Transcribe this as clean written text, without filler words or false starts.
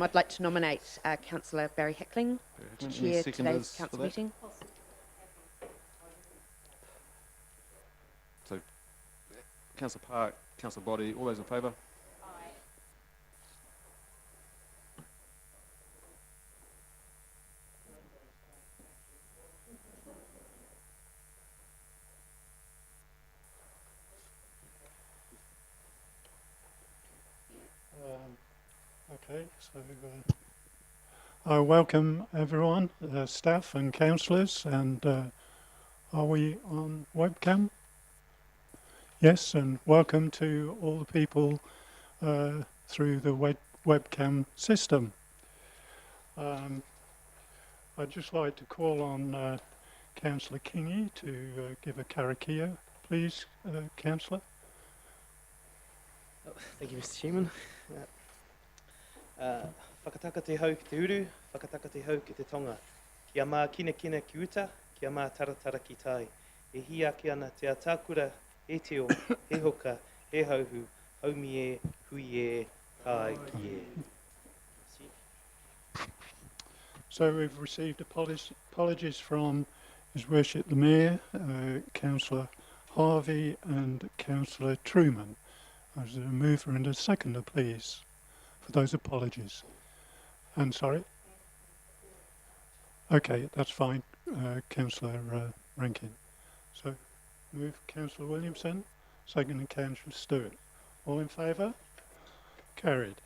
I'd like to nominate Councillor Barry Heckling to chair today's council meeting. So, Councillor Park, Councillor Body, all those in favour? Okay, so I welcome everyone, staff and councillors, and are we on webcam? Yes, and welcome to all the people through the webcam system. I'd just like to call on Councillor Kingy to give a karakia, please, Councillor. Oh, thank you, Mr. Chairman. Whakataka te hau ki te uru, whakataka te hau ki te tonga. Kia mā kina kina ki uta, kia mā taratara ki tai. E hia ki ana te atakura, e teo, he hoka, he hauhu, haumi e, hui e, tai ki e. So we've received apologies from His Worship the Mayor, Councillor Harvey and Councillor Truman. As a mover and a seconder, please, for those apologies. And sorry? Okay, that's fine, Councillor Rankin. So move Councillor Williamson, second and Councillor Stewart. All in favour? Carried.